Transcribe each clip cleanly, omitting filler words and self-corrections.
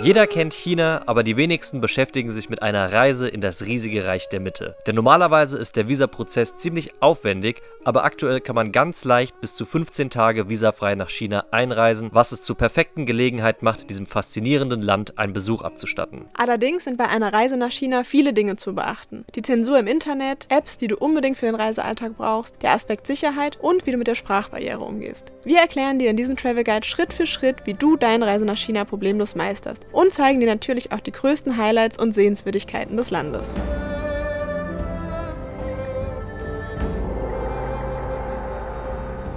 Jeder kennt China, aber die wenigsten beschäftigen sich mit einer Reise in das riesige Reich der Mitte. Denn normalerweise ist der Visaprozess ziemlich aufwendig, aber aktuell kann man ganz leicht bis zu 15 Tage visafrei nach China einreisen, was es zur perfekten Gelegenheit macht, diesem faszinierenden Land einen Besuch abzustatten. Allerdings sind bei einer Reise nach China viele Dinge zu beachten. Die Zensur im Internet, Apps, die du unbedingt für den Reisealltag brauchst, der Aspekt Sicherheit und wie du mit der Sprachbarriere umgehst. Wir erklären dir in diesem Travel Guide Schritt für Schritt, wie du deine Reise nach China problemlos meisterst und zeigen dir natürlich auch die größten Highlights und Sehenswürdigkeiten des Landes.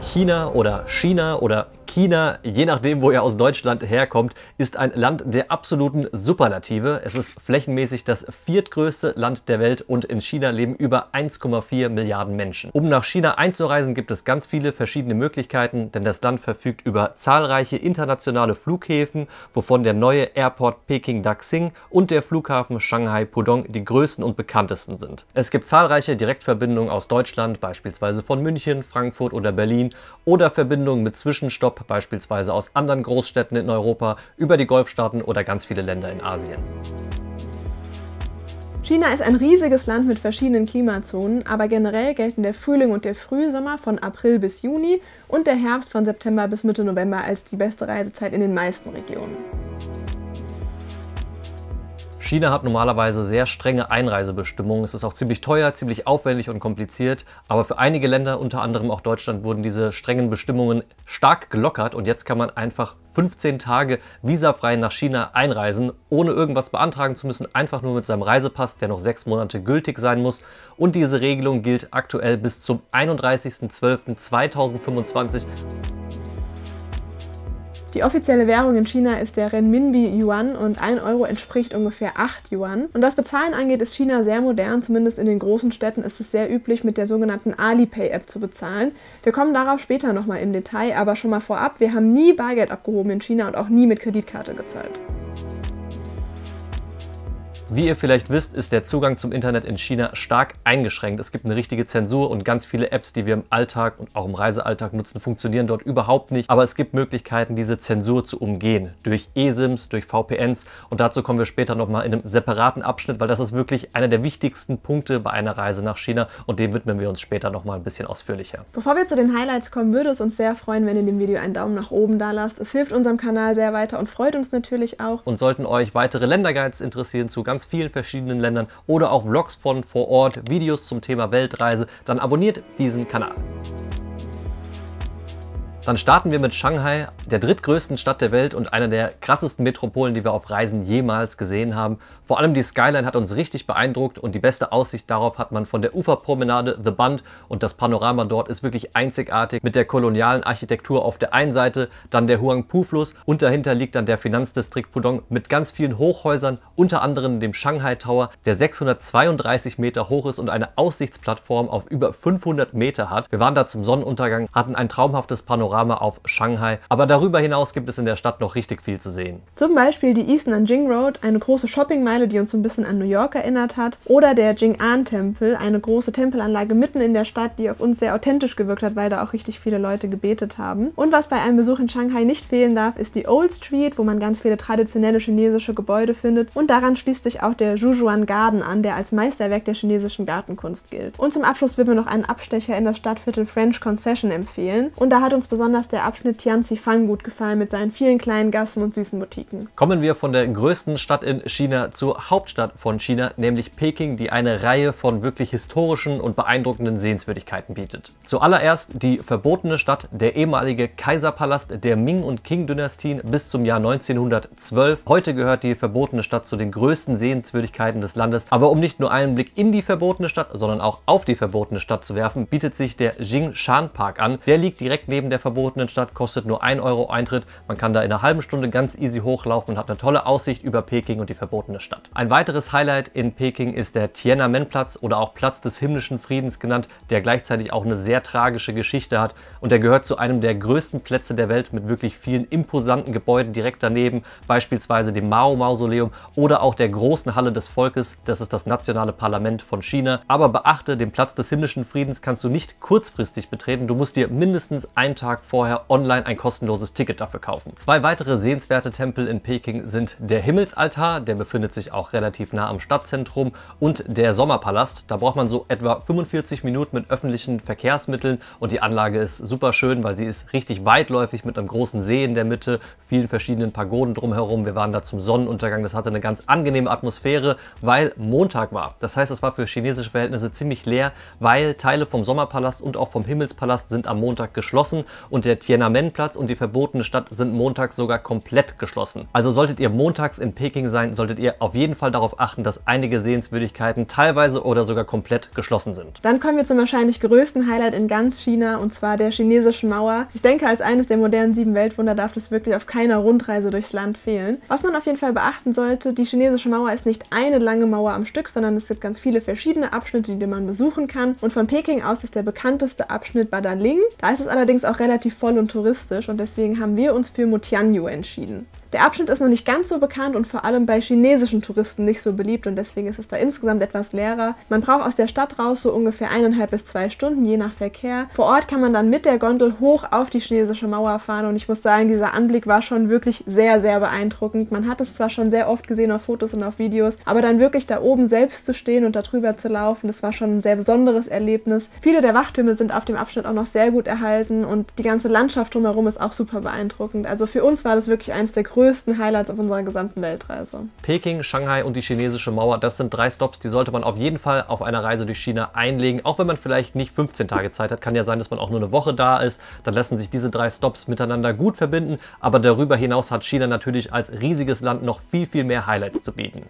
China oder China, je nachdem, wo ihr aus Deutschland herkommt, ist ein Land der absoluten Superlative. Es ist flächenmäßig das viertgrößte Land der Welt und in China leben über 1,4 Milliarden Menschen. Um nach China einzureisen, gibt es ganz viele verschiedene Möglichkeiten, denn das Land verfügt über zahlreiche internationale Flughäfen, wovon der neue Airport Peking-Daxing und der Flughafen Shanghai-Pudong die größten und bekanntesten sind. Es gibt zahlreiche Direktverbindungen aus Deutschland, beispielsweise von München, Frankfurt oder Berlin, oder Verbindungen mit Zwischenstopp, beispielsweise aus anderen Großstädten in Europa, über die Golfstaaten oder ganz viele Länder in Asien. China ist ein riesiges Land mit verschiedenen Klimazonen, aber generell gelten der Frühling und der Frühsommer von April bis Juni und der Herbst von September bis Mitte November als die beste Reisezeit in den meisten Regionen. China hat normalerweise sehr strenge Einreisebestimmungen. Es ist auch ziemlich teuer, ziemlich aufwendig und kompliziert. Aber für einige Länder, unter anderem auch Deutschland, wurden diese strengen Bestimmungen stark gelockert. Und jetzt kann man einfach 15 Tage visafrei nach China einreisen, ohne irgendwas beantragen zu müssen. Einfach nur mit seinem Reisepass, der noch 6 Monate gültig sein muss. Und diese Regelung gilt aktuell bis zum 31.12.2025. Die offizielle Währung in China ist der Renminbi-Yuan und 1 Euro entspricht ungefähr 8 Yuan. Und was Bezahlen angeht, ist China sehr modern, zumindest in den großen Städten ist es sehr üblich, mit der sogenannten Alipay-App zu bezahlen. Wir kommen darauf später nochmal im Detail, aber schon mal vorab, wir haben nie Bargeld abgehoben in China und auch nie mit Kreditkarte gezahlt. Wie ihr vielleicht wisst, ist der Zugang zum Internet in China stark eingeschränkt. Es gibt eine richtige Zensur und ganz viele Apps, die wir im Alltag und auch im Reisealltag nutzen, funktionieren dort überhaupt nicht. Aber es gibt Möglichkeiten, diese Zensur zu umgehen. Durch eSIMs, durch VPNs und dazu kommen wir später nochmal in einem separaten Abschnitt, weil das ist wirklich einer der wichtigsten Punkte bei einer Reise nach China und dem widmen wir uns später nochmal ein bisschen ausführlicher. Bevor wir zu den Highlights kommen, würde es uns sehr freuen, wenn ihr dem Video einen Daumen nach oben da lasst. Es hilft unserem Kanal sehr weiter und freut uns natürlich auch. Und sollten euch weitere Länderguides interessieren zu ganz vielen verschiedenen Ländern oder auch Vlogs von vor Ort, Videos zum Thema Weltreise, dann abonniert diesen Kanal. Dann starten wir mit Shanghai, der drittgrößten Stadt der Welt und einer der krassesten Metropolen, die wir auf Reisen jemals gesehen haben. Vor allem die Skyline hat uns richtig beeindruckt und die beste Aussicht darauf hat man von der Uferpromenade The Bund und das Panorama dort ist wirklich einzigartig mit der kolonialen Architektur auf der einen Seite, dann der Huangpu-Fluss und dahinter liegt dann der Finanzdistrikt Pudong mit ganz vielen Hochhäusern, unter anderem dem Shanghai Tower, der 632 Meter hoch ist und eine Aussichtsplattform auf über 500 Meter hat. Wir waren da zum Sonnenuntergang, hatten ein traumhaftes Panorama auf Shanghai, aber darüber hinaus gibt es in der Stadt noch richtig viel zu sehen. Zum Beispiel die East Nanjing Road, eine große Shoppingmeile, die uns so ein bisschen an New York erinnert hat, oder der Jing'an-Tempel, eine große Tempelanlage mitten in der Stadt, die auf uns sehr authentisch gewirkt hat, weil da auch richtig viele Leute gebetet haben. Und was bei einem Besuch in Shanghai nicht fehlen darf, ist die Old Street, wo man ganz viele traditionelle chinesische Gebäude findet und daran schließt sich auch der Zhujuan Garden an, der als Meisterwerk der chinesischen Gartenkunst gilt. Und zum Abschluss würden wir noch einen Abstecher in das Stadtviertel French Concession empfehlen und da hat uns besonders der Abschnitt Tianzifang gut gefallen mit seinen vielen kleinen Gassen und süßen Boutiquen. Kommen wir von der größten Stadt in China zur Hauptstadt von China, nämlich Peking, die eine Reihe von wirklich historischen und beeindruckenden Sehenswürdigkeiten bietet. Zuallererst die verbotene Stadt, der ehemalige Kaiserpalast der Ming- und Qing-Dynastien bis zum Jahr 1912. Heute gehört die verbotene Stadt zu den größten Sehenswürdigkeiten des Landes. Aber um nicht nur einen Blick in die verbotene Stadt, sondern auch auf die verbotene Stadt zu werfen, bietet sich der Jingshan Park an. Der liegt direkt neben der verbotenen Stadt, kostet nur 1 Euro Eintritt. Man kann da in einer halben Stunde ganz easy hochlaufen und hat eine tolle Aussicht über Peking und die verbotene Stadt. Ein weiteres Highlight in Peking ist der Tiananmen-Platz oder auch Platz des himmlischen Friedens genannt, der gleichzeitig auch eine sehr tragische Geschichte hat und der gehört zu einem der größten Plätze der Welt mit wirklich vielen imposanten Gebäuden direkt daneben, beispielsweise dem Mao-Mausoleum oder auch der großen Halle des Volkes, das ist das nationale Parlament von China. Aber beachte, den Platz des himmlischen Friedens kannst du nicht kurzfristig betreten, du musst dir mindestens einen Tag Tag vorher online ein kostenloses Ticket dafür kaufen. Zwei weitere sehenswerte Tempel in Peking sind der Himmelsaltar, der befindet sich auch relativ nah am Stadtzentrum, und der Sommerpalast. Da braucht man so etwa 45 Minuten mit öffentlichen Verkehrsmitteln und die Anlage ist super schön, weil sie ist richtig weitläufig mit einem großen See in der Mitte, vielen verschiedenen Pagoden drumherum. Wir waren da zum Sonnenuntergang, das hatte eine ganz angenehme Atmosphäre, weil Montag war. Das heißt, es war für chinesische Verhältnisse ziemlich leer, weil Teile vom Sommerpalast und auch vom Himmelspalast sind am Montag geschlossen und der Tiananmen-Platz und die verbotene Stadt sind montags sogar komplett geschlossen. Also solltet ihr montags in Peking sein, solltet ihr auf jeden Fall darauf achten, dass einige Sehenswürdigkeiten teilweise oder sogar komplett geschlossen sind. Dann kommen wir zum wahrscheinlich größten Highlight in ganz China, und zwar der chinesischen Mauer. Ich denke, als eines der modernen 7 Weltwunder darf das wirklich auf keiner Rundreise durchs Land fehlen. Was man auf jeden Fall beachten sollte, die chinesische Mauer ist nicht eine lange Mauer am Stück, sondern es gibt ganz viele verschiedene Abschnitte, die man besuchen kann. Und von Peking aus ist der bekannteste Abschnitt Badaling. Da ist es allerdings auch relativ voll und touristisch und deswegen haben wir uns für Mutianyu entschieden. Der Abschnitt ist noch nicht ganz so bekannt und vor allem bei chinesischen Touristen nicht so beliebt und deswegen ist es da insgesamt etwas leerer. Man braucht aus der Stadt raus so ungefähr 1,5 bis 2 Stunden, je nach Verkehr. Vor Ort kann man dann mit der Gondel hoch auf die chinesische Mauer fahren und ich muss sagen, dieser Anblick war schon wirklich sehr, sehr beeindruckend. Man hat es zwar schon sehr oft gesehen auf Fotos und auf Videos, aber dann wirklich da oben selbst zu stehen und da drüber zu laufen, das war schon ein sehr besonderes Erlebnis. Viele der Wachtürme sind auf dem Abschnitt auch noch sehr gut erhalten und die ganze Landschaft drumherum ist auch super beeindruckend. Also für uns war das wirklich eines der größten Highlights auf unserer gesamten Weltreise. Peking, Shanghai und die chinesische Mauer, das sind 3 Stops, die sollte man auf jeden Fall auf einer Reise durch China einlegen. Auch wenn man vielleicht nicht 15 Tage Zeit hat, kann ja sein, dass man auch nur eine Woche da ist. Dann lassen sich diese 3 Stops miteinander gut verbinden. Aber darüber hinaus hat China natürlich als riesiges Land noch viel, viel mehr Highlights zu bieten.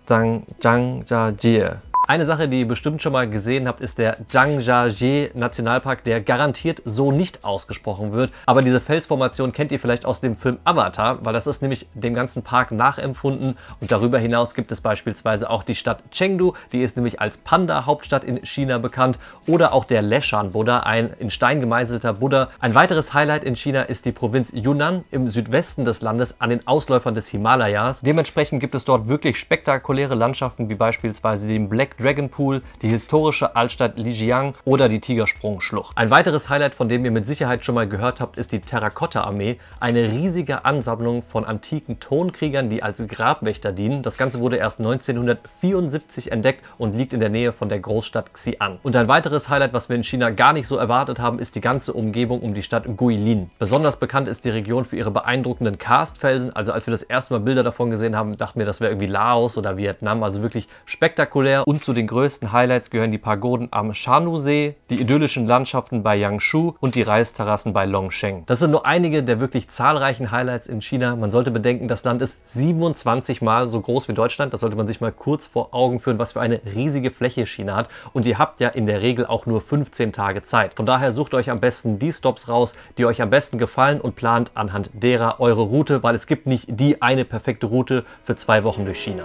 Zhangjiajie. Eine Sache, die ihr bestimmt schon mal gesehen habt, ist der Zhangjiajie Nationalpark, der garantiert so nicht ausgesprochen wird. Aber diese Felsformation kennt ihr vielleicht aus dem Film Avatar, weil das ist nämlich dem ganzen Park nachempfunden. Und darüber hinaus gibt es beispielsweise auch die Stadt Chengdu, die ist nämlich als Panda-Hauptstadt in China bekannt. Oder auch der Leshan-Buddha, ein in Stein gemeißelter Buddha. Ein weiteres Highlight in China ist die Provinz Yunnan im Südwesten des Landes an den Ausläufern des Himalayas. Dementsprechend gibt es dort wirklich spektakuläre Landschaften, wie beispielsweise den Black Dragon Pool, die historische Altstadt Lijiang oder die Tigersprung-Schlucht. Ein weiteres Highlight, von dem ihr mit Sicherheit schon mal gehört habt, ist die Terrakotta-Armee, eine riesige Ansammlung von antiken Tonkriegern, die als Grabwächter dienen. Das Ganze wurde erst 1974 entdeckt und liegt in der Nähe von der Großstadt Xi'an. Und ein weiteres Highlight, was wir in China gar nicht so erwartet haben, ist die ganze Umgebung um die Stadt Guilin. Besonders bekannt ist die Region für ihre beeindruckenden Karstfelsen. Also als wir das erste Mal Bilder davon gesehen haben, dachten wir, das wäre irgendwie Laos oder Vietnam. Also wirklich spektakulär. Und zu den größten Highlights gehören die Pagoden am Shanhu-See, die idyllischen Landschaften bei Yangshu und die Reisterrassen bei Longsheng. Das sind nur einige der wirklich zahlreichen Highlights in China. Man sollte bedenken, das Land ist 27 Mal so groß wie Deutschland. Das sollte man sich mal kurz vor Augen führen, was für eine riesige Fläche China hat. Und ihr habt ja in der Regel auch nur 15 Tage Zeit. Von daher sucht euch am besten die Stops raus, die euch am besten gefallen und plant anhand derer eure Route, weil es gibt nicht die eine perfekte Route für 2 Wochen durch China.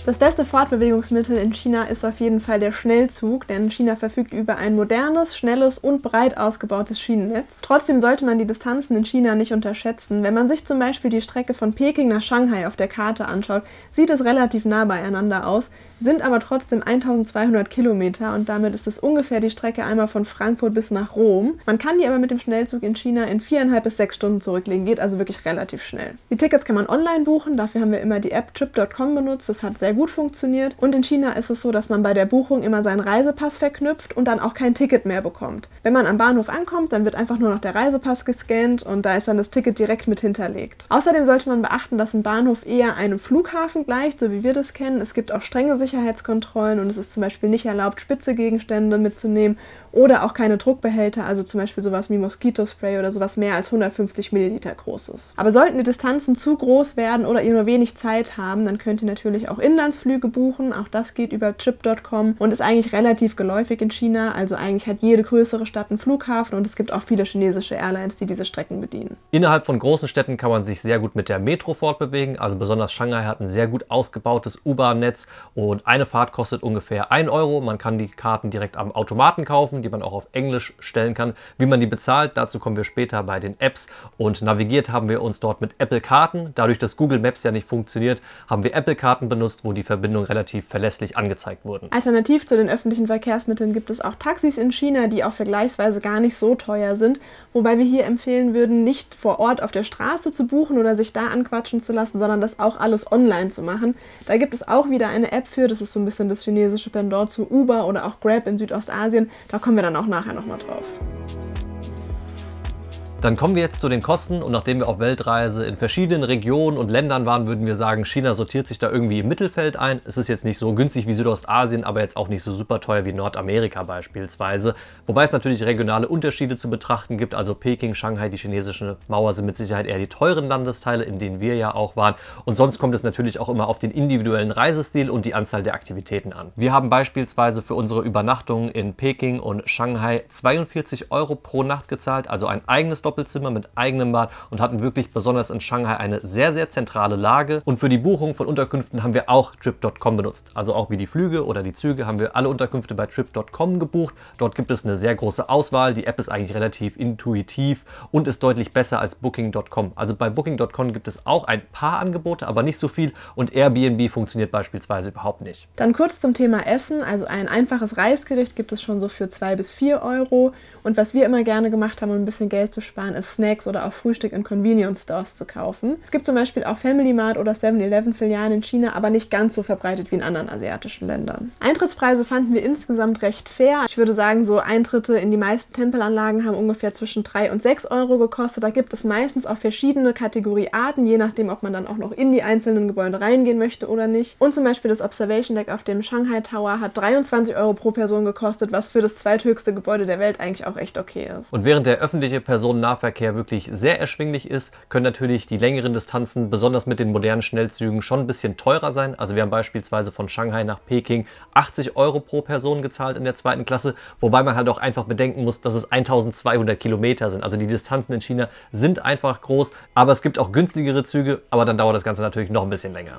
Das beste Fortbewegungsmittel in China ist auf jeden Fall der Schnellzug, denn China verfügt über ein modernes, schnelles und breit ausgebautes Schienennetz. Trotzdem sollte man die Distanzen in China nicht unterschätzen. Wenn man sich zum Beispiel die Strecke von Peking nach Shanghai auf der Karte anschaut, sieht es relativ nah beieinander aus, sind aber trotzdem 1200 Kilometer und damit ist es ungefähr die Strecke einmal von Frankfurt bis nach Rom. Man kann die aber mit dem Schnellzug in China in 4,5 bis 6 Stunden zurücklegen, geht also wirklich relativ schnell. Die Tickets kann man online buchen, dafür haben wir immer die App Trip.com benutzt, das hat sehr gut funktioniert. Und in China ist es so, dass man bei der Buchung immer seinen Reisepass verknüpft und dann auch kein Ticket mehr bekommt. Wenn man am Bahnhof ankommt, dann wird einfach nur noch der Reisepass gescannt und da ist dann das Ticket direkt mit hinterlegt. Außerdem sollte man beachten, dass ein Bahnhof eher einem Flughafen gleicht, so wie wir das kennen. Es gibt auch strenge Sicherheitskontrollen und es ist zum Beispiel nicht erlaubt, spitze Gegenstände mitzunehmen oder auch keine Druckbehälter, also zum Beispiel sowas wie Moskitospray oder sowas mehr als 150 Milliliter groß ist. Aber sollten die Distanzen zu groß werden oder ihr nur wenig Zeit haben, dann könnt ihr natürlich auch Inlandsflüge buchen. Auch das geht über Trip.com und ist eigentlich relativ geläufig in China. Also eigentlich hat jede größere Stadt einen Flughafen und es gibt auch viele chinesische Airlines, die diese Strecken bedienen. Innerhalb von großen Städten kann man sich sehr gut mit der Metro fortbewegen. Also besonders Shanghai hat ein sehr gut ausgebautes U-Bahn-Netz und eine Fahrt kostet ungefähr 1 Euro. Man kann die Karten direkt am Automaten kaufen. die man auch auf Englisch stellen kann. Wie man die bezahlt, dazu kommen wir später bei den Apps. Und navigiert haben wir uns dort mit Apple Karten. Dadurch, dass Google Maps ja nicht funktioniert, haben wir Apple Karten benutzt, wo die Verbindungen relativ verlässlich angezeigt wurden. Alternativ zu den öffentlichen Verkehrsmitteln gibt es auch Taxis in China, die auch vergleichsweise gar nicht so teuer sind, wobei wir hier empfehlen würden, nicht vor Ort auf der Straße zu buchen oder sich da anquatschen zu lassen, sondern das auch alles online zu machen. Da gibt es auch wieder eine App für, das ist so ein bisschen das chinesische Pendant zu Uber oder auch Grab in Südostasien. Da kommen wir dann auch nachher nochmal drauf. Dann kommen wir jetzt zu den Kosten und nachdem wir auf Weltreise in verschiedenen Regionen und Ländern waren, würden wir sagen, China sortiert sich da irgendwie im Mittelfeld ein. Es ist jetzt nicht so günstig wie Südostasien, aber jetzt auch nicht so super teuer wie Nordamerika beispielsweise. Wobei es natürlich regionale Unterschiede zu betrachten gibt. Also Peking, Shanghai, die chinesische Mauer sind mit Sicherheit eher die teuren Landesteile, in denen wir ja auch waren. Und sonst kommt es natürlich auch immer auf den individuellen Reisestil und die Anzahl der Aktivitäten an. Wir haben beispielsweise für unsere Übernachtungen in Peking und Shanghai 42 € pro Nacht gezahlt, also ein eigenes Doppelzimmer mit eigenem Bad und hatten wirklich besonders in Shanghai eine sehr, sehr zentrale Lage. Und für die Buchung von Unterkünften haben wir auch Trip.com benutzt. Also auch wie die Flüge oder die Züge haben wir alle Unterkünfte bei Trip.com gebucht. Dort gibt es eine sehr große Auswahl. Die App ist eigentlich relativ intuitiv und ist deutlich besser als Booking.com. Also bei Booking.com gibt es auch ein paar Angebote, aber nicht so viel und Airbnb funktioniert beispielsweise überhaupt nicht. Dann kurz zum Thema Essen. Also ein einfaches Reisgericht gibt es schon so für 2 bis 4 €. Und was wir immer gerne gemacht haben, um ein bisschen Geld zu sparen, ist Snacks oder auch Frühstück in Convenience Stores zu kaufen. Es gibt zum Beispiel auch Family Mart oder 7-Eleven-Filialen in China, aber nicht ganz so verbreitet wie in anderen asiatischen Ländern. Eintrittspreise fanden wir insgesamt recht fair. Ich würde sagen, so Eintritte in die meisten Tempelanlagen haben ungefähr zwischen 3 und 6 € gekostet. Da gibt es meistens auch verschiedene Kategoriearten, je nachdem, ob man dann auch noch in die einzelnen Gebäude reingehen möchte oder nicht. Und zum Beispiel das Observation Deck auf dem Shanghai Tower hat 23 € pro Person gekostet, was für das zweithöchste Gebäude der Welt eigentlich auch echt okay ist. Und während der öffentliche Personennahverkehr wirklich sehr erschwinglich ist, können natürlich die längeren Distanzen, besonders mit den modernen Schnellzügen, schon ein bisschen teurer sein. Also wir haben beispielsweise von Shanghai nach Peking 80 € pro Person gezahlt in der zweiten Klasse, wobei man halt auch einfach bedenken muss, dass es 1200 Kilometer sind. Also die Distanzen in China sind einfach groß, aber es gibt auch günstigere Züge, aber dann dauert das Ganze natürlich noch ein bisschen länger.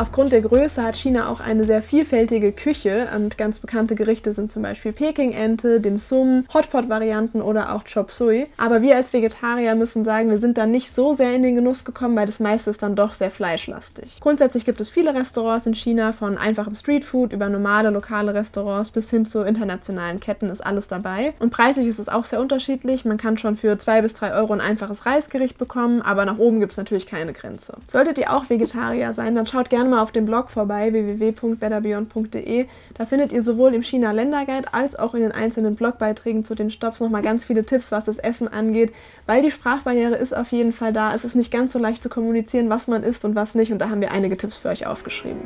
Aufgrund der Größe hat China auch eine sehr vielfältige Küche und ganz bekannte Gerichte sind zum Beispiel Peking-Ente, Dim Sum, Hotpot-Varianten oder auch Chop Suey. Aber wir als Vegetarier müssen sagen, wir sind da nicht so sehr in den Genuss gekommen, weil das meiste ist dann doch sehr fleischlastig. Grundsätzlich gibt es viele Restaurants in China, von einfachem Streetfood über normale lokale Restaurants bis hin zu internationalen Ketten ist alles dabei. Und preislich ist es auch sehr unterschiedlich. Man kann schon für 2 bis 3 € ein einfaches Reisgericht bekommen, aber nach oben gibt es natürlich keine Grenze. Solltet ihr auch Vegetarier sein, dann schaut gerne mal auf dem Blog vorbei, www.betterbeyond.de. Da findet ihr sowohl im China-Länderguide als auch in den einzelnen Blogbeiträgen zu den Stops nochmal ganz viele Tipps, was das Essen angeht, weil die Sprachbarriere ist auf jeden Fall da. Es ist nicht ganz so leicht zu kommunizieren, was man isst und was nicht, und da haben wir einige Tipps für euch aufgeschrieben.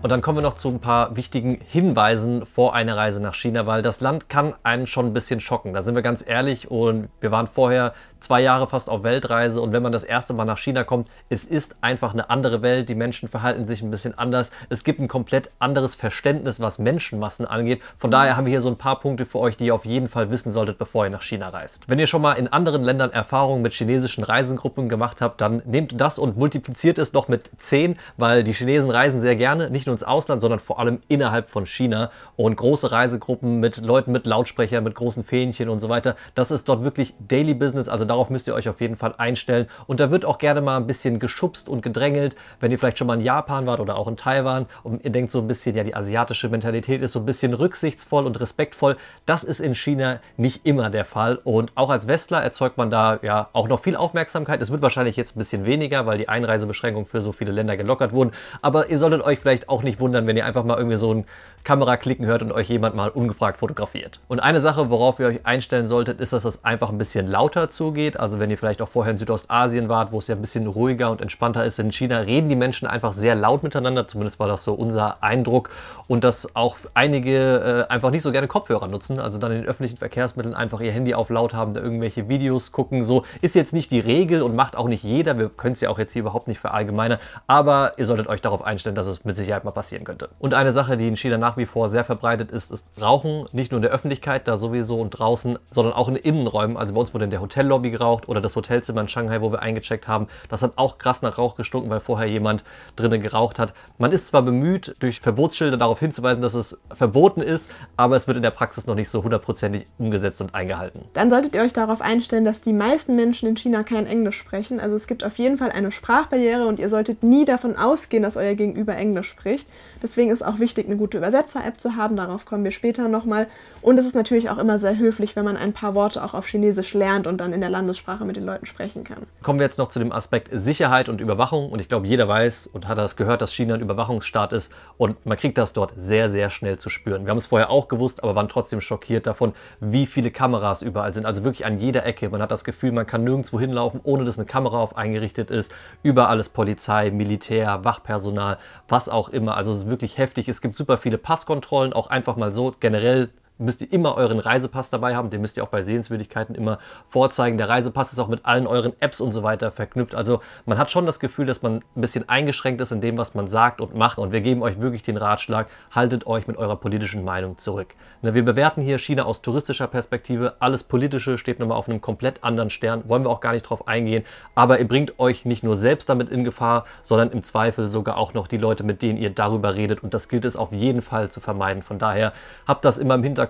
Und dann kommen wir noch zu ein paar wichtigen Hinweisen vor einer Reise nach China, weil das Land kann einen schon ein bisschen schocken. Da sind wir ganz ehrlich, und wir waren vorher 2 Jahre fast auf Weltreise, und wenn man das erste Mal nach China kommt, es ist einfach eine andere Welt, die Menschen verhalten sich ein bisschen anders, es gibt ein komplett anderes Verständnis, was Menschenmassen angeht. Von daher haben wir hier so ein paar Punkte für euch, die ihr auf jeden Fall wissen solltet, bevor ihr nach China reist. Wenn ihr schon mal in anderen Ländern Erfahrungen mit chinesischen Reisengruppen gemacht habt, dann nehmt das und multipliziert es doch mit 10, weil die Chinesen reisen sehr gerne, nicht nur ins Ausland, sondern vor allem innerhalb von China, und große Reisegruppen mit Leuten mit Lautsprecher, mit großen Fähnchen und so weiter, das ist dort wirklich Daily Business, also darauf müsst ihr euch auf jeden Fall einstellen, und da wird auch gerne mal ein bisschen geschubst und gedrängelt, wenn ihr vielleicht schon mal in Japan wart oder auch in Taiwan und ihr denkt so ein bisschen, ja, die asiatische Mentalität ist so ein bisschen rücksichtsvoll und respektvoll. Das ist in China nicht immer der Fall, und auch als Westler erzeugt man da ja auch noch viel Aufmerksamkeit. Es wird wahrscheinlich jetzt ein bisschen weniger, weil die Einreisebeschränkungen für so viele Länder gelockert wurden, aber ihr solltet euch vielleicht auch nicht wundern, wenn ihr einfach mal irgendwie so ein Kameraklicken hört und euch jemand mal ungefragt fotografiert. Und eine Sache, worauf ihr euch einstellen solltet, ist, dass das einfach ein bisschen lauter zugeht. Also wenn ihr vielleicht auch vorher in Südostasien wart, wo es ja ein bisschen ruhiger und entspannter ist, in China reden die Menschen einfach sehr laut miteinander, zumindest war das so unser Eindruck, und dass auch einige einfach nicht so gerne Kopfhörer nutzen, also dann in den öffentlichen Verkehrsmitteln einfach ihr Handy auf laut haben, da irgendwelche Videos gucken. So ist jetzt nicht die Regel und macht auch nicht jeder, wir können es ja auch jetzt hier überhaupt nicht verallgemeinern, aber ihr solltet euch darauf einstellen, dass es mit Sicherheit mal passieren könnte. Und eine Sache, die in China nach nach wie vor sehr verbreitet ist, ist Rauchen. Nicht nur in der Öffentlichkeit, da sowieso und draußen, sondern auch in Innenräumen. Also bei uns wurde in der Hotellobby geraucht oder das Hotelzimmer in Shanghai, wo wir eingecheckt haben. Das hat auch krass nach Rauch gestunken, weil vorher jemand drinnen geraucht hat. Man ist zwar bemüht, durch Verbotsschilder darauf hinzuweisen, dass es verboten ist, aber es wird in der Praxis noch nicht so hundertprozentig umgesetzt und eingehalten. Dann solltet ihr euch darauf einstellen, dass die meisten Menschen in China kein Englisch sprechen. Also es gibt auf jeden Fall eine Sprachbarriere und ihr solltet nie davon ausgehen, dass euer Gegenüber Englisch spricht. Deswegen ist auch wichtig, eine gute Übersetzer-App zu haben. Darauf kommen wir später nochmal. Und es ist natürlich auch immer sehr höflich, wenn man ein paar Worte auch auf Chinesisch lernt und dann in der Landessprache mit den Leuten sprechen kann. Kommen wir jetzt noch zu dem Aspekt Sicherheit und Überwachung. Und ich glaube, jeder weiß und hat das gehört, dass China ein Überwachungsstaat ist. Und man kriegt das dort sehr, sehr schnell zu spüren. Wir haben es vorher auch gewusst, aber waren trotzdem schockiert davon, wie viele Kameras überall sind. Also wirklich an jeder Ecke. Man hat das Gefühl, man kann nirgendwo hinlaufen, ohne dass eine Kamera auf eingerichtet ist. Überall ist Polizei, Militär, Wachpersonal, was auch immer. Also es ist wirklich heftig. Es gibt super viele Passkontrollen, auch einfach mal so. Generell müsst ihr immer euren Reisepass dabei haben. Den müsst ihr auch bei Sehenswürdigkeiten immer vorzeigen. Der Reisepass ist auch mit allen euren Apps und so weiter verknüpft. Also man hat schon das Gefühl, dass man ein bisschen eingeschränkt ist in dem, was man sagt und macht. Und wir geben euch wirklich den Ratschlag, haltet euch mit eurer politischen Meinung zurück. Wir bewerten hier China aus touristischer Perspektive. Alles Politische steht nochmal auf einem komplett anderen Stern. Wollen wir auch gar nicht drauf eingehen. Aber ihr bringt euch nicht nur selbst damit in Gefahr, sondern im Zweifel sogar auch noch die Leute, mit denen ihr darüber redet. Und das gilt es auf jeden Fall zu vermeiden. Von daher habt das immer im Hinterkopf.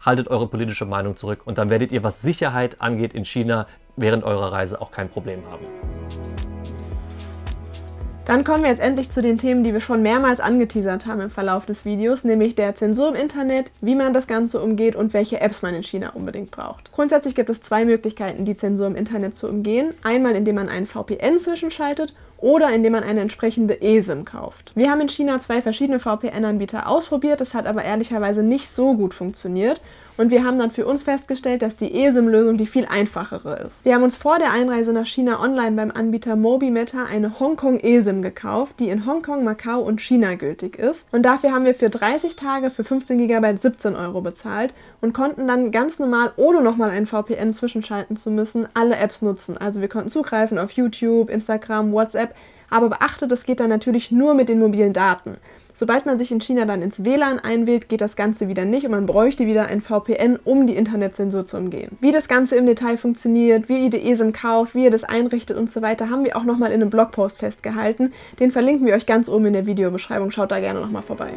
Haltet eure politische Meinung zurück und dann werdet ihr, was Sicherheit angeht in China, während eurer Reise auch kein Problem haben. Dann kommen wir jetzt endlich zu den Themen, die wir schon mehrmals angeteasert haben im Verlauf des Videos, nämlich der Zensur im Internet, wie man das Ganze umgeht und welche Apps man in China unbedingt braucht. Grundsätzlich gibt es zwei Möglichkeiten, die Zensur im Internet zu umgehen. Einmal, indem man einen VPN zwischenschaltet oder indem man eine entsprechende eSIM kauft. Wir haben in China zwei verschiedene VPN-Anbieter ausprobiert, das hat aber ehrlicherweise nicht so gut funktioniert. Und wir haben dann für uns festgestellt, dass die eSIM-Lösung die viel einfachere ist. Wir haben uns vor der Einreise nach China online beim Anbieter Mobimeta eine Hongkong eSIM gekauft, die in Hongkong, Macau und China gültig ist. Und dafür haben wir für 30 Tage für 15 GB 17 € bezahlt und konnten dann ganz normal, ohne nochmal einen VPN zwischenschalten zu müssen, alle Apps nutzen. Also wir konnten zugreifen auf YouTube, Instagram, WhatsApp, aber beachtet, das geht dann natürlich nur mit den mobilen Daten. Sobald man sich in China dann ins WLAN einwählt, geht das Ganze wieder nicht und man bräuchte wieder ein VPN, um die Internetzensur zu umgehen. Wie das Ganze im Detail funktioniert, wie ihr die eSIM kauft, wie ihr das einrichtet und so weiter, haben wir auch nochmal in einem Blogpost festgehalten. Den verlinken wir euch ganz oben in der Videobeschreibung. Schaut da gerne nochmal vorbei.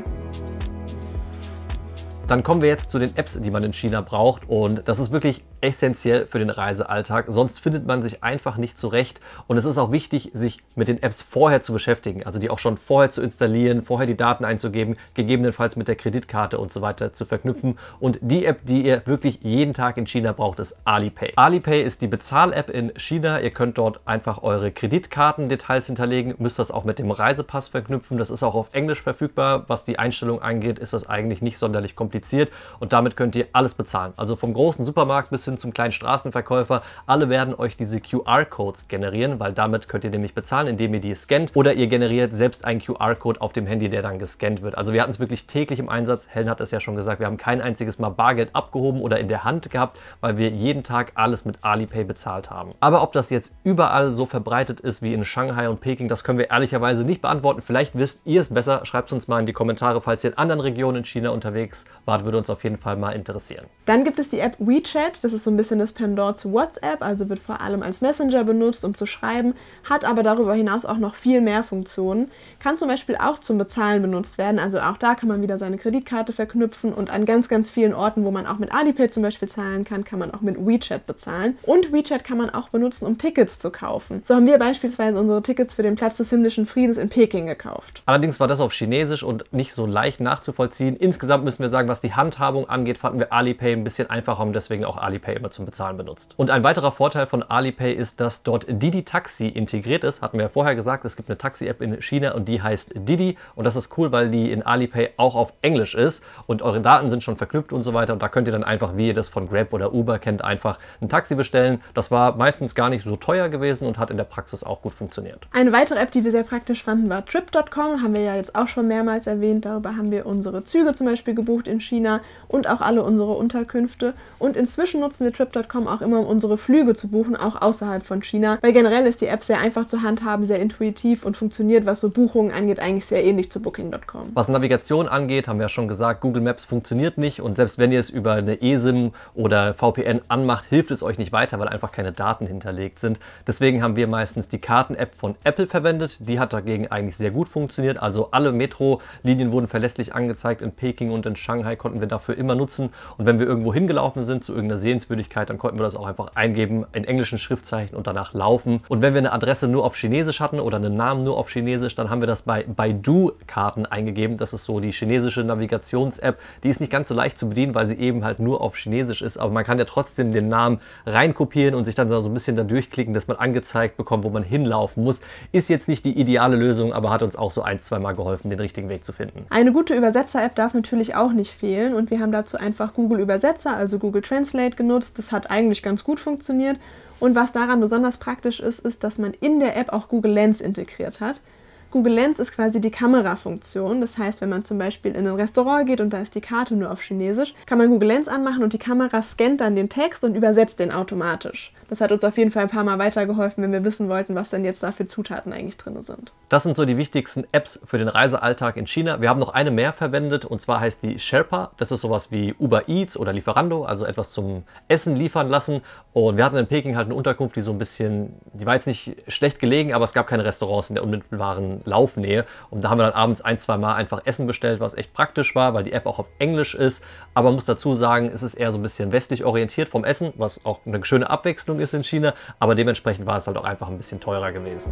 Dann kommen wir jetzt zu den Apps, die man in China braucht und das ist wirklich essentiell für den Reisealltag, sonst findet man sich einfach nicht zurecht und es ist auch wichtig, sich mit den Apps vorher zu beschäftigen, also die auch schon vorher zu installieren, vorher die Daten einzugeben, gegebenenfalls mit der Kreditkarte und so weiter zu verknüpfen und die App, die ihr wirklich jeden Tag in China braucht, ist Alipay. Alipay ist die Bezahl-App in China, ihr könnt dort einfach eure Kreditkartendetails hinterlegen, müsst das auch mit dem Reisepass verknüpfen, das ist auch auf Englisch verfügbar, was die Einstellung angeht, ist das eigentlich nicht sonderlich kompliziert und damit könnt ihr alles bezahlen, also vom großen Supermarkt bis hin zum kleinen Straßenverkäufer. Alle werden euch diese QR-Codes generieren, weil damit könnt ihr nämlich bezahlen, indem ihr die scannt oder ihr generiert selbst einen QR-Code auf dem Handy, der dann gescannt wird. Also wir hatten es wirklich täglich im Einsatz. Helen hat es ja schon gesagt, wir haben kein einziges Mal Bargeld abgehoben oder in der Hand gehabt, weil wir jeden Tag alles mit Alipay bezahlt haben. Aber ob das jetzt überall so verbreitet ist wie in Shanghai und Peking, das können wir ehrlicherweise nicht beantworten. Vielleicht wisst ihr es besser. Schreibt es uns mal in die Kommentare, falls ihr in anderen Regionen in China unterwegs wart, würde uns auf jeden Fall mal interessieren. Dann gibt es die App WeChat, das ist so ein bisschen das Pendant zu WhatsApp, also wird vor allem als Messenger benutzt, um zu schreiben, hat aber darüber hinaus auch noch viel mehr Funktionen. Kann zum Beispiel auch zum Bezahlen benutzt werden, also auch da kann man wieder seine Kreditkarte verknüpfen und an ganz, ganz vielen Orten, wo man auch mit Alipay zum Beispiel zahlen kann, kann man auch mit WeChat bezahlen. Und WeChat kann man auch benutzen, um Tickets zu kaufen. So haben wir beispielsweise unsere Tickets für den Platz des himmlischen Friedens in Peking gekauft. Allerdings war das auf Chinesisch und nicht so leicht nachzuvollziehen. Insgesamt müssen wir sagen, was die Handhabung angeht, fanden wir Alipay ein bisschen einfacher und deswegen auch Alipay immer zum Bezahlen benutzt. Und ein weiterer Vorteil von Alipay ist, dass dort Didi Taxi integriert ist. Hatten wir ja vorher gesagt, es gibt eine Taxi-App in China und die heißt Didi. Und das ist cool, weil die in Alipay auch auf Englisch ist und eure Daten sind schon verknüpft und so weiter. Und da könnt ihr dann einfach, wie ihr das von Grab oder Uber kennt, einfach ein Taxi bestellen. Das war meistens gar nicht so teuer gewesen und hat in der Praxis auch gut funktioniert. Eine weitere App, die wir sehr praktisch fanden, war Trip.com. Haben wir ja jetzt auch schon mehrmals erwähnt. Darüber haben wir unsere Züge zum Beispiel gebucht in China und auch alle unsere Unterkünfte. Und inzwischen nutzen wir Trip.com auch immer, um unsere Flüge zu buchen, auch außerhalb von China, weil generell ist die App sehr einfach zu handhaben, sehr intuitiv und funktioniert, was so Buchungen angeht, eigentlich sehr ähnlich zu Booking.com. Was Navigation angeht, haben wir ja schon gesagt, Google Maps funktioniert nicht und selbst wenn ihr es über eine eSIM oder VPN anmacht, hilft es euch nicht weiter, weil einfach keine Daten hinterlegt sind. Deswegen haben wir meistens die Karten-App von Apple verwendet. Die hat dagegen eigentlich sehr gut funktioniert. Also alle Metro-Linien wurden verlässlich angezeigt. In Peking und in Shanghai konnten wir dafür immer nutzen. Und wenn wir irgendwo hingelaufen sind zu irgendeiner Sehenswürdigkeit, dann konnten wir das auch einfach eingeben in englischen Schriftzeichen und danach laufen. Und wenn wir eine Adresse nur auf Chinesisch hatten oder einen Namen nur auf Chinesisch, dann haben wir das bei Baidu-Karten eingegeben. Das ist so die chinesische Navigations-App. Die ist nicht ganz so leicht zu bedienen, weil sie eben halt nur auf Chinesisch ist. Aber man kann ja trotzdem den Namen reinkopieren und sich dann so ein bisschen da durchklicken, dass man angezeigt bekommt, wo man hinlaufen muss. Ist jetzt nicht die ideale Lösung, aber hat uns auch so ein, zwei Mal geholfen, den richtigen Weg zu finden. Eine gute Übersetzer-App darf natürlich auch nicht fehlen und wir haben dazu einfach Google Übersetzer, also Google Translate genutzt. Das hat eigentlich ganz gut funktioniert und was daran besonders praktisch ist, ist, dass man in der App auch Google Lens integriert hat. Google Lens ist quasi die Kamerafunktion. Das heißt, wenn man zum Beispiel in ein Restaurant geht und da ist die Karte nur auf Chinesisch, kann man Google Lens anmachen und die Kamera scannt dann den Text und übersetzt den automatisch. Das hat uns auf jeden Fall ein paar Mal weitergeholfen, wenn wir wissen wollten, was denn jetzt da für Zutaten eigentlich drin sind. Das sind so die wichtigsten Apps für den Reisealltag in China. Wir haben noch eine mehr verwendet und zwar heißt die Sherpa. Das ist sowas wie Uber Eats oder Lieferando, also etwas zum Essen liefern lassen. Und wir hatten in Peking halt eine Unterkunft, die so ein bisschen, die war jetzt nicht schlecht gelegen, aber es gab keine Restaurants in der unmittelbaren Laufnähe. Und da haben wir dann abends ein, zwei Mal einfach Essen bestellt, was echt praktisch war, weil die App auch auf Englisch ist. Aber man muss dazu sagen, es ist eher so ein bisschen westlich orientiert vom Essen, was auch eine schöne Abwechslung ist in China. Aber dementsprechend war es halt auch einfach ein bisschen teurer gewesen.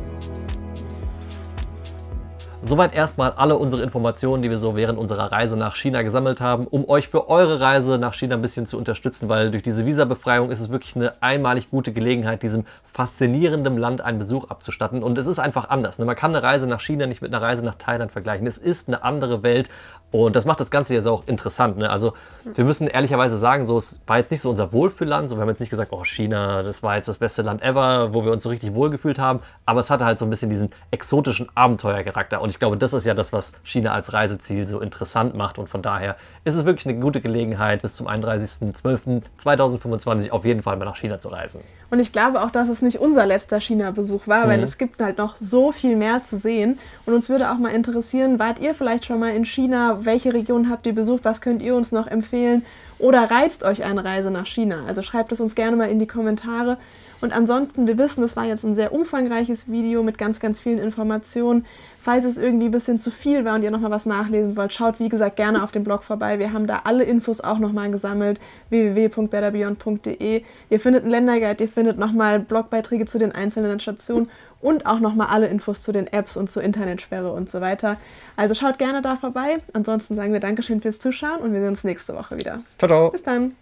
Soweit erstmal alle unsere Informationen, die wir so während unserer Reise nach China gesammelt haben, um euch für eure Reise nach China ein bisschen zu unterstützen, weil durch diese Visabefreiung ist es wirklich eine einmalig gute Gelegenheit, diesem faszinierenden Land einen Besuch abzustatten. Und es ist einfach anders. Man kann eine Reise nach China nicht mit einer Reise nach Thailand vergleichen. Es ist eine andere Welt und das macht das Ganze jetzt auch interessant. Also wir müssen ehrlicherweise sagen, so, es war jetzt nicht so unser Wohlfühlland. So, wir haben jetzt nicht gesagt, oh China, das war jetzt das beste Land ever, wo wir uns so richtig wohlgefühlt haben. Aber es hatte halt so ein bisschen diesen exotischen Abenteuercharakter. Und ich glaube, das ist ja das, was China als Reiseziel so interessant macht. Und von daher ist es wirklich eine gute Gelegenheit, bis zum 31.12.2025 auf jeden Fall mal nach China zu reisen. Und ich glaube auch, dass es nicht unser letzter China-Besuch war, weil es gibt halt noch so viel mehr zu sehen. Und uns würde auch mal interessieren, wart ihr vielleicht schon mal in China? Welche Region habt ihr besucht? Was könnt ihr uns noch empfehlen? Oder reizt euch eine Reise nach China? Also schreibt es uns gerne mal in die Kommentare. Und ansonsten, wir wissen, es war jetzt ein sehr umfangreiches Video mit ganz, ganz vielen Informationen. Falls es irgendwie ein bisschen zu viel war und ihr nochmal was nachlesen wollt, schaut wie gesagt gerne auf dem Blog vorbei. Wir haben da alle Infos auch nochmal gesammelt, www.betterbeyond.de. Ihr findet einen Länderguide, ihr findet nochmal Blogbeiträge zu den einzelnen Stationen und auch nochmal alle Infos zu den Apps und zur Internetsperre und so weiter. Also schaut gerne da vorbei. Ansonsten sagen wir Dankeschön fürs Zuschauen und wir sehen uns nächste Woche wieder. Ciao, ciao. Bis dann.